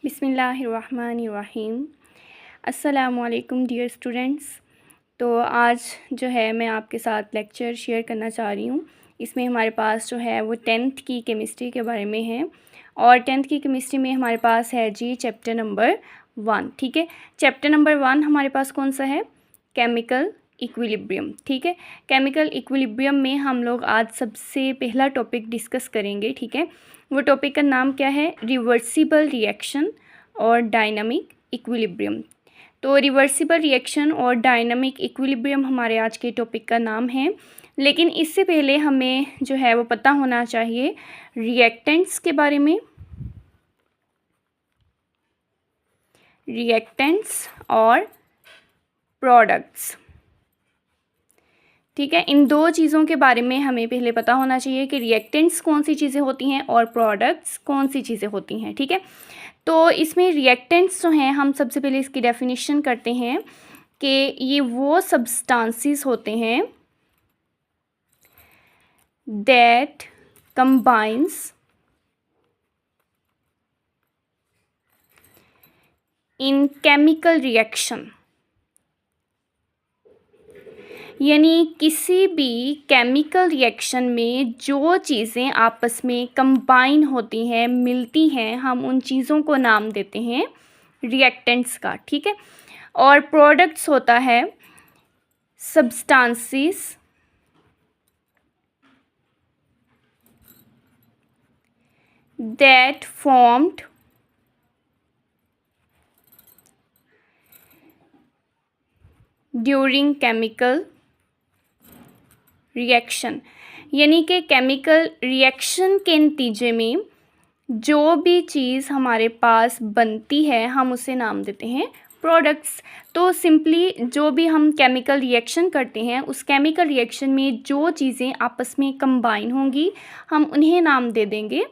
बिस्मिल्लाहिर्रहमानिर्रहीम। अस्सलामुअलैकुम dear students. तो आज जो है मैं आपके साथ लेक्चर शेयर करना चाह रही हूँ। इसमें हमारे पास जो है वो 10th की केमिस्ट्री के बारे में है और 10th की केमिस्ट्री में हमारे पास है जी चैप्टर नंबर 1। ठीक है, चैप्टर नंबर 1 हमारे पास कौन सा है? Chemical equilibrium. ठीक है, केमिकल इक्विलिब्रियम में हम लोग आज सबसे पहला टॉपिक डिस्कस करेंगे। ठीक है, वो टॉपिक का नाम क्या है? रिवर्सिबल रिएक्शन और डायनामिक इक्विलिब्रियम। तो रिवर्सिबल रिएक्शन और डायनामिक इक्विलिब्रियम हमारे आज के टॉपिक का नाम है। लेकिन इससे पहले हमें जो है वो पता होना चाहिए रिएक्टेंट्स के बारे में। रिएक्टेंट्स और प्रोडक्ट्स, ठीक है, इन दो चीज़ों के बारे में हमें पहले पता होना चाहिए कि रिएक्टेंट्स कौन सी चीज़ें होती हैं और प्रोडक्ट्स कौन सी चीज़ें होती हैं। ठीक है, तो इसमें रिएक्टेंट्स जो हैं, हम सबसे पहले इसकी डेफिनेशन करते हैं कि ये वो सब्सटेंसेस होते हैं that combines in chemical reaction, यानी किसी भी केमिकल रिएक्शन में जो चीज़ें आपस में कंबाइन होती हैं, मिलती हैं, हम उन चीज़ों को नाम देते हैं रिएक्टेंट्स का। ठीक है, और प्रोडक्ट्स होता है substances that formed during chemical reaction, यानी कि केमिकल रिएक्शन के नतीजे में जो भी चीज़ हमारे पास बनती है हम उसे नाम देते हैं प्रोडक्ट्स। तो सिंपली जो भी हम केमिकल रिएक्शन करते हैं उस केमिकल रिएक्शन में जो चीज़ें आपस में कंबाइन होंगी हम उन्हें नाम दे देंगे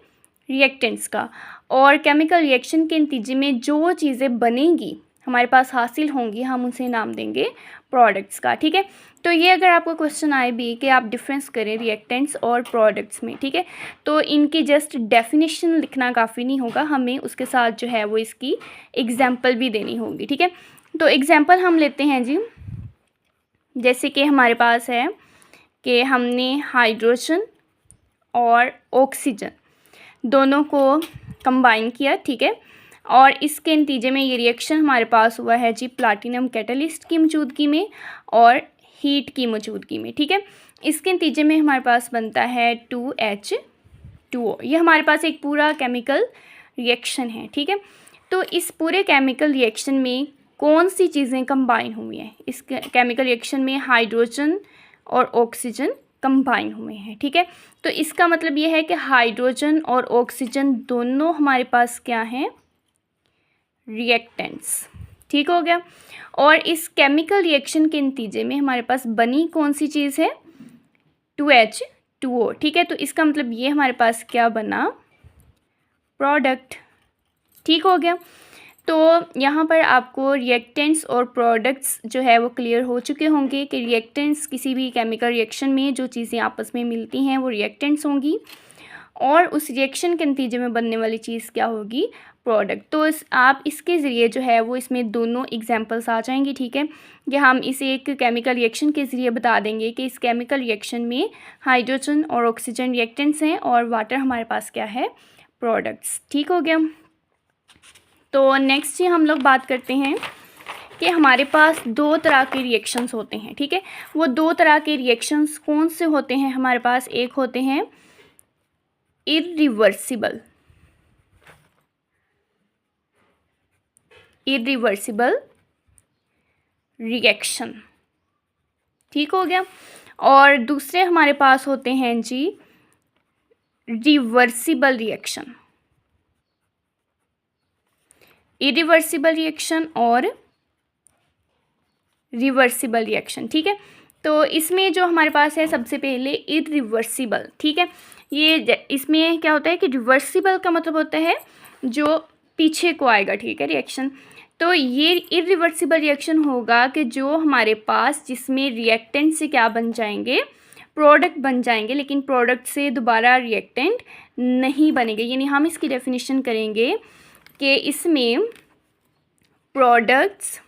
रिएक्टेंट्स का, और केमिकल रिएक्शन के नतीजे में जो चीज़ें बनेंगी हमारे पास हासिल होंगी हम उसे नाम देंगे प्रोडक्ट्स का। ठीक है, तो ये अगर आपको क्वेश्चन आए भी कि आप डिफरेंस करें रिएक्टेंट्स और प्रोडक्ट्स में, ठीक है, तो इनकी जस्ट डेफिनेशन लिखना काफ़ी नहीं होगा, हमें उसके साथ जो है वो इसकी एग्जांपल भी देनी होगी। ठीक है, तो एग्जांपल हम लेते हैं जी, जैसे कि हमारे पास है कि हमने हाइड्रोजन और ऑक्सीजन दोनों को कंबाइन किया। ठीक है, और इसके नतीजे में ये रिएक्शन हमारे पास हुआ है जी प्लाटिनम कैटलिस्ट की मौजूदगी में और हीट की मौजूदगी में। ठीक है, इसके नतीजे में हमारे पास बनता है 2H2O। ये हमारे पास एक पूरा केमिकल रिएक्शन है। ठीक है, तो इस पूरे केमिकल रिएक्शन में कौन सी चीज़ें कंबाइन हुई हैं? इस केमिकल रिएक्शन में हाइड्रोजन और ऑक्सीजन कंबाइन हुए हैं। ठीक है, तो इसका मतलब ये है कि हाइड्रोजन और ऑक्सीजन दोनों हमारे पास क्या हैं? रिएक्टेंट्स। ठीक हो गया, और इस केमिकल रिएक्शन के नतीजे में हमारे पास बनी कौन सी चीज़ है? 2H2O। ठीक है, तो इसका मतलब ये हमारे पास क्या बना? प्रोडक्ट। ठीक हो गया, तो यहाँ पर आपको रिएक्टेंट्स और प्रोडक्ट्स जो है वो क्लियर हो चुके होंगे कि रिएक्टेंट्स किसी भी केमिकल रिएक्शन में जो चीज़ें आपस में मिलती हैं वो रिएक्टेंट्स होंगी, और उस रिएक्शन के नतीजे में बनने वाली चीज़ क्या होगी? प्रोडक्ट। तो आप इसके ज़रिए जो है वो इसमें दोनों एग्जांपल्स आ जाएंगी। ठीक है, कि हम इसे एक केमिकल रिएक्शन के ज़रिए बता देंगे कि इस केमिकल रिएक्शन में हाइड्रोजन और ऑक्सीजन रिएक्टेंट्स हैं और वाटर हमारे पास क्या है? प्रोडक्ट्स। ठीक हो गया, तो नेक्स्ट ही हम लोग बात करते हैं कि हमारे पास दो तरह के रिएक्शंस होते हैं। ठीक है, वो दो तरह के रिएक्शंस कौन से होते हैं हमारे पास? एक होते हैं इरिवर्सिबल रिएक्शन। ठीक हो गया, और दूसरे हमारे पास होते हैं जी रिवर्सिबल रिएक्शन। इरिवर्सिबल रिएक्शन और रिवर्सिबल रिएक्शन। ठीक है, तो इसमें जो हमारे पास है सबसे पहले इरिवर्सिबल। ठीक है, ये इसमें क्या होता है कि रिवर्सिबल का मतलब होता है जो पीछे को आएगा। ठीक है, रिएक्शन, तो ये इरिवर्सिबल रिएक्शन होगा कि जो हमारे पास जिसमें रिएक्टेंट से क्या बन जाएंगे? प्रोडक्ट बन जाएंगे, लेकिन प्रोडक्ट से दोबारा रिएक्टेंट नहीं बनेंगे। यानी हम इसकी डेफिनेशन करेंगे कि इसमें प्रोडक्ट्स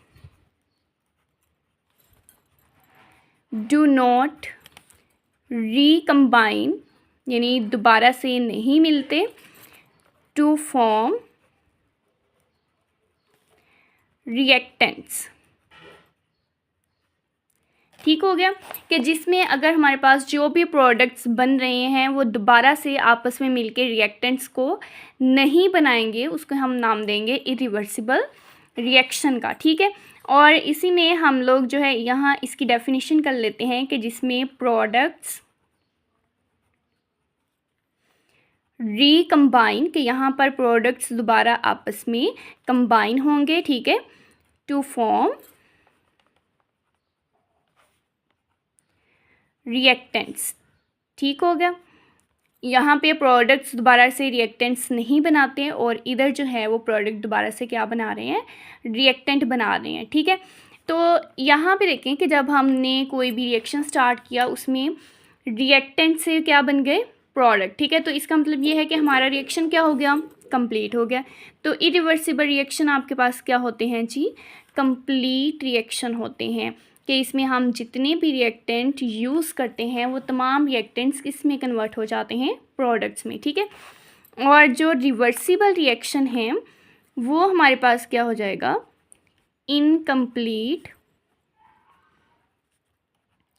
डू नॉट रिकम्बाइन, यानी दोबारा से नहीं मिलते, टू फॉर्म रिएक्टेंट्स। ठीक हो गया कि जिसमें अगर हमारे पास जो भी प्रोडक्ट्स बन रहे हैं वो दोबारा से आपस में मिलके रिएक्टेंट्स को नहीं बनाएंगे, उसको हम नाम देंगे इरिवर्सिबल रिएक्शन का। ठीक है, और इसी में हम लोग जो है यहाँ इसकी डेफिनेशन कर लेते हैं कि जिसमें प्रोडक्ट्स रिकम्बाइन, कि यहाँ पर प्रोडक्ट्स दोबारा आपस में कंबाइन होंगे, ठीक है, टू फॉर्म रिएक्टेंट्स। ठीक हो गया, यहाँ पे प्रोडक्ट्स दोबारा से रिएक्टेंट्स नहीं बनाते हैं और इधर जो है वो प्रोडक्ट दोबारा से क्या बना रहे हैं, रिएक्टेंट बना रहे हैं। ठीक है, तो यहाँ पे देखें कि जब हमने कोई भी रिएक्शन स्टार्ट किया उसमें रिएक्टेंट से क्या बन गए, प्रोडक्ट। ठीक है, तो इसका मतलब ये है कि हमारा रिएक्शन क्या हो गया, कंप्लीट हो गया। तो इरिवर्सिबल रिएक्शन आपके पास क्या होते हैं जी, कंप्लीट रिएक्शन होते हैं, कि इसमें हम जितने भी रिएक्टेंट यूज़ करते हैं वो तमाम रिएक्टेंट्स किस में कन्वर्ट हो जाते हैं, प्रोडक्ट्स में। ठीक है, और जो रिवर्सिबल रिएक्शन है वो हमारे पास क्या हो जाएगा, इनकम्प्लीट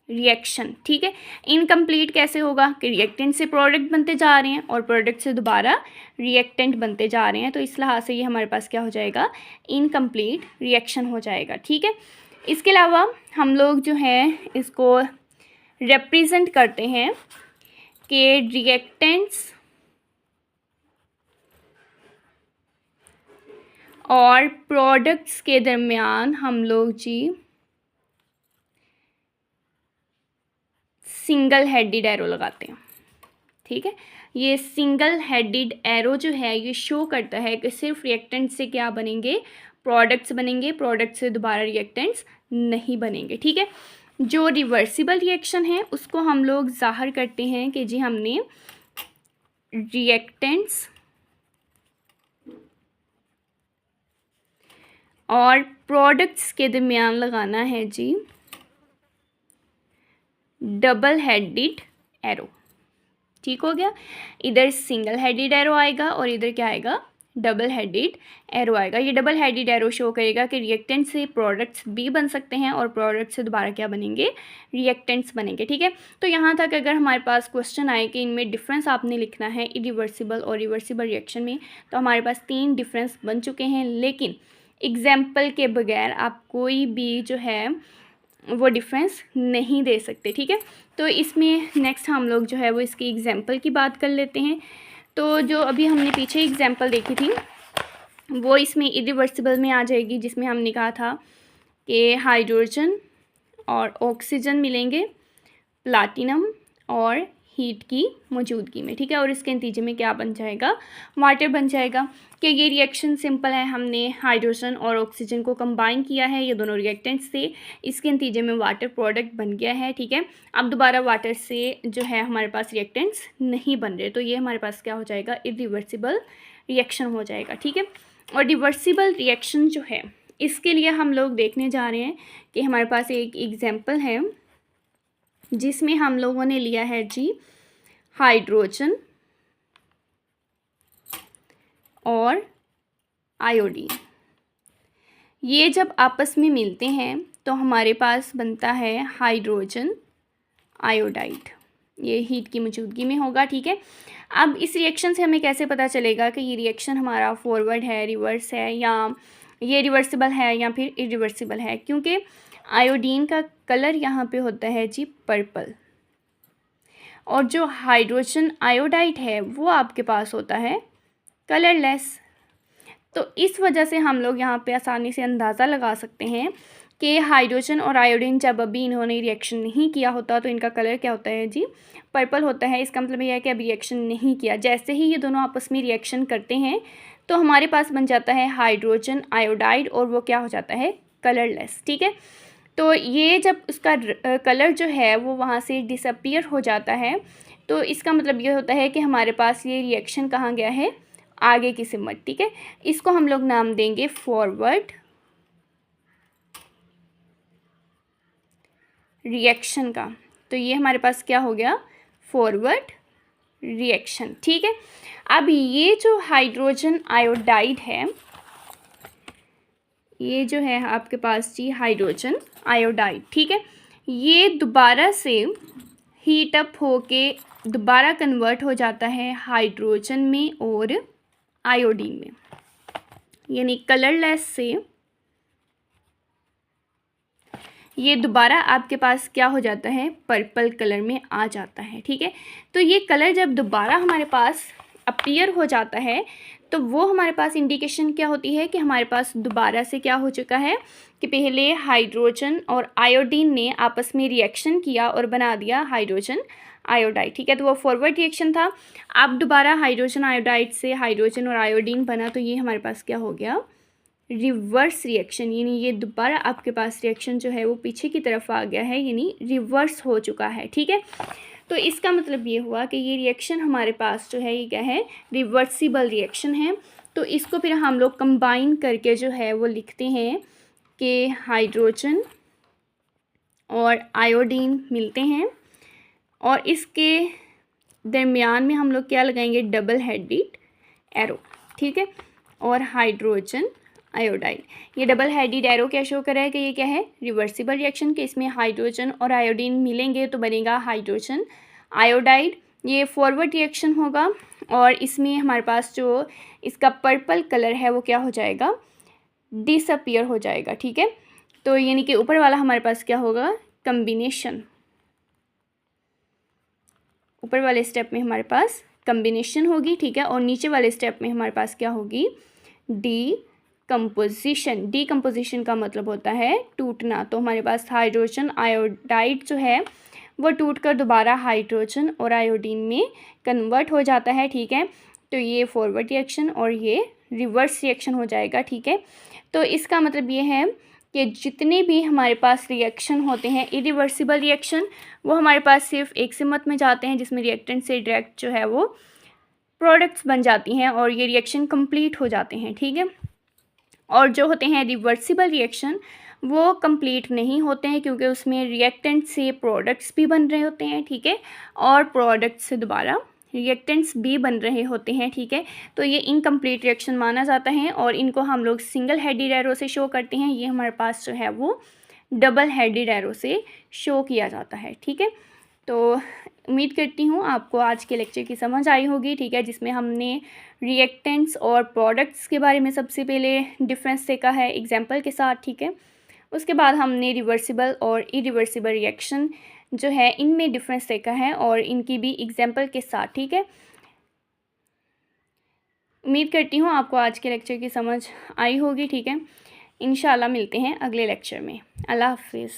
रिएक्शन। ठीक है, इनकम्प्लीट कैसे होगा कि रिएक्टेंट से प्रोडक्ट बनते जा रहे हैं और प्रोडक्ट से दोबारा रिएक्टेंट बनते जा रहे हैं, तो इस लिहाज से ये हमारे पास क्या हो जाएगा, इनकम्प्लीट रिएक्शन हो जाएगा। ठीक है, इसके अलावा हम लोग जो है इसको रिप्रेजेंट करते हैं कि रिएक्टेंट्स और प्रोडक्ट्स के दरमियान हम लोग जी सिंगल हेडेड एरो लगाते हैं। ठीक है, ये सिंगल हेडेड एरो जो है ये शो करता है कि सिर्फ रिएक्टेंट से क्या बनेंगे, प्रोडक्ट्स बनेंगे, प्रोडक्ट से दोबारा रिएक्टेंट्स नहीं बनेंगे। ठीक है, जो रिवर्सिबल रिएक्शन है उसको हम लोग जाहिर करते हैं कि जी हमने रिएक्टेंट्स और प्रोडक्ट्स के दरमियान लगाना है जी डबल हेडेड एरो। ठीक हो गया, इधर सिंगल हेडेड एरो आएगा और इधर क्या आएगा, डबल हेडेड एरो आएगा। ये डबल हेडेड एरो शो करेगा कि रिएक्टेंट से प्रोडक्ट्स भी बन सकते हैं और प्रोडक्ट से दोबारा क्या बनेंगे, रिएक्टेंट्स बनेंगे। ठीक है, तो यहाँ तक अगर हमारे पास क्वेश्चन आए कि इनमें डिफरेंस आपने लिखना है इरिवर्सिबल और रिवर्सिबल रिएक्शन में, तो हमारे पास 3 डिफरेंस बन चुके हैं, लेकिन एग्जाम्पल के बगैर आप कोई भी जो है वो डिफरेंस नहीं दे सकते। ठीक है, तो इसमें नेक्स्ट हम लोग जो है वो इसकी एग्जाम्पल की बात कर लेते हैं। तो जो अभी हमने पीछे एग्जाम्पल देखी थी वो इसमें इरिवर्सिबल में आ जाएगी, जिसमें हमने कहा था कि हाइड्रोजन और ऑक्सीजन मिलेंगे प्लाटिनम और हीट की मौजूदगी में। ठीक है, और इसके नतीजे में क्या बन जाएगा, वाटर बन जाएगा। कि ये रिएक्शन सिंपल है, हमने हाइड्रोजन और ऑक्सीजन को कंबाइन किया है, ये दोनों रिएक्टेंट्स थे, इसके नतीजे में वाटर प्रोडक्ट बन गया है। ठीक है, अब दोबारा वाटर से जो है हमारे पास रिएक्टेंट्स नहीं बन रहे, तो ये हमारे पास क्या हो जाएगा, इरिवर्सिबल रिएक्शन हो जाएगा। ठीक है, और रिवर्सिबल रिएक्शन जो है इसके लिए हम लोग देखने जा रहे हैं कि हमारे पास एक एग्जाम्पल है जिसमें हम लोगों ने लिया है जी हाइड्रोजन और आयोडीन। ये जब आपस में मिलते हैं तो हमारे पास बनता है हाइड्रोजन आयोडाइड, ये हीट की मौजूदगी में होगा। ठीक है, अब इस रिएक्शन से हमें कैसे पता चलेगा कि ये रिएक्शन हमारा फॉरवर्ड है, रिवर्स है, या ये रिवर्सिबल है या फिर इरिवर्सिबल है, क्योंकि आयोडीन का कलर यहाँ पे होता है जी पर्पल, और जो हाइड्रोजन आयोडाइड है वो आपके पास होता है कलरलेस। तो इस वजह से हम लोग यहाँ पे आसानी से अंदाज़ा लगा सकते हैं कि हाइड्रोजन और आयोडीन जब अभी इन्होंने रिएक्शन नहीं किया होता तो इनका कलर क्या होता है जी, पर्पल होता है। इसका मतलब यह है कि अब रिएक्शन नहीं किया, जैसे ही ये दोनों आपस में रिएक्शन करते हैं तो हमारे पास बन जाता है हाइड्रोजन आयोडाइड और वो क्या हो जाता है, कलरलेस। ठीक है, तो ये जब उसका कलर जो है वो वहाँ से डिसअपीयर हो जाता है तो इसका मतलब ये होता है कि हमारे पास ये रिएक्शन कहाँ गया है, आगे की सिमत, ठीक है। इसको हम लोग नाम देंगे फॉरवर्ड रिएक्शन का। तो ये हमारे पास क्या हो गया, फॉरवर्ड रिएक्शन, ठीक है। अब ये जो हाइड्रोजन आयोडाइड है, ये जो है आपके पास जी हाइड्रोजन आयोडाइड, ठीक है, ये दोबारा से हीट अप होके दोबारा कन्वर्ट हो जाता है हाइड्रोजन में और आयोडीन में, यानी कलरलेस से ये दोबारा आपके पास क्या हो जाता है, पर्पल कलर में आ जाता है, ठीक है। तो ये कलर जब दोबारा हमारे पास अपीयर हो जाता है तो वो हमारे पास इंडिकेशन क्या होती है कि हमारे पास दोबारा से क्या हो चुका है कि पहले हाइड्रोजन और आयोडीन ने आपस में रिएक्शन किया और बना दिया हाइड्रोजन आयोडाइड, ठीक है। तो वो फॉरवर्ड रिएक्शन था। अब दोबारा हाइड्रोजन आयोडाइड से हाइड्रोजन और आयोडीन बना, तो ये हमारे पास क्या हो गया, रिवर्स रिएक्शन, यानी ये दोबारा आपके पास रिएक्शन जो है वो पीछे की तरफ आ गया है, यानी रिवर्स हो चुका है, ठीक है। तो इसका मतलब ये हुआ कि ये रिएक्शन हमारे पास जो है ये क्या है, रिवर्सिबल रिएक्शन है। तो इसको फिर हम लोग कंबाइन करके जो है वो लिखते हैं कि हाइड्रोजन और आयोडीन मिलते हैं और इसके दरमियान में हम लोग क्या लगाएंगे, डबल हेडेड एरो, ठीक है, और हाइड्रोजन आयोडाइड। ये डबल हेडेड एरो क्या शो कर रहा है कि ये क्या है, रिवर्सिबल रिएक्शन, के इसमें हाइड्रोजन और आयोडीन मिलेंगे तो बनेगा हाइड्रोजन आयोडाइड। ये फॉरवर्ड रिएक्शन होगा और इसमें हमारे पास जो इसका पर्पल कलर है वो क्या हो जाएगा, डिसअपीयर हो जाएगा, ठीक है। तो यानी कि ऊपर वाला हमारे पास क्या होगा, कम्बिनेशन, ऊपर वाले स्टेप में हमारे पास कम्बिनेशन होगी, ठीक है, और नीचे वाले स्टेप में हमारे पास क्या होगी, डीकम्पोजिशन। डीकम्पोजिशन का मतलब होता है टूटना। तो हमारे पास हाइड्रोजन आयोडाइड जो है वो टूटकर दोबारा हाइड्रोजन और आयोडीन में कन्वर्ट हो जाता है, ठीक है। तो ये फॉरवर्ड रिएक्शन और ये रिवर्स रिएक्शन हो जाएगा, ठीक है। तो इसका मतलब ये है कि जितने भी हमारे पास रिएक्शन होते हैं इरिवर्सिबल रिएक्शन, वो हमारे पास सिर्फ एक सिमत में जाते हैं जिसमें रिएक्टेंट से डायरेक्ट जो है वो प्रोडक्ट्स बन जाती हैं और ये रिएक्शन कंप्लीट हो जाते हैं, ठीक है। और जो होते हैं रिवर्सिबल रिएक्शन वो कंप्लीट नहीं होते हैं क्योंकि उसमें रिएक्टेंट से प्रोडक्ट्स भी बन रहे होते हैं, ठीक है, और प्रोडक्ट से दोबारा रिएक्टेंट्स भी बन रहे होते हैं, ठीक है। तो ये इनकम्प्लीट रिएक्शन माना जाता है और इनको हम लोग सिंगल हेडेड एरो से शो करते हैं। ये हमारे पास जो है वो डबल हेडेड एरो से शो किया जाता है, ठीक है। तो उम्मीद करती हूँ आपको आज के लेक्चर की समझ आई होगी, ठीक है, जिसमें हमने रिएक्टेंट्स और प्रोडक्ट्स के बारे में सबसे पहले डिफरेंस देखा है एग्जाम्पल के साथ, ठीक है। उसके बाद हमने रिवर्सिबल और इरिवर्सिबल रिएक्शन जो है इनमें डिफरेंस देखा है और इनकी भी एग्जाम्पल के साथ, ठीक है। उम्मीद करती हूँ आपको आज के लेक्चर की समझ आई होगी, ठीक है। इंशाल्लाह मिलते हैं अगले लेक्चर में। अल्लाह हाफिज़।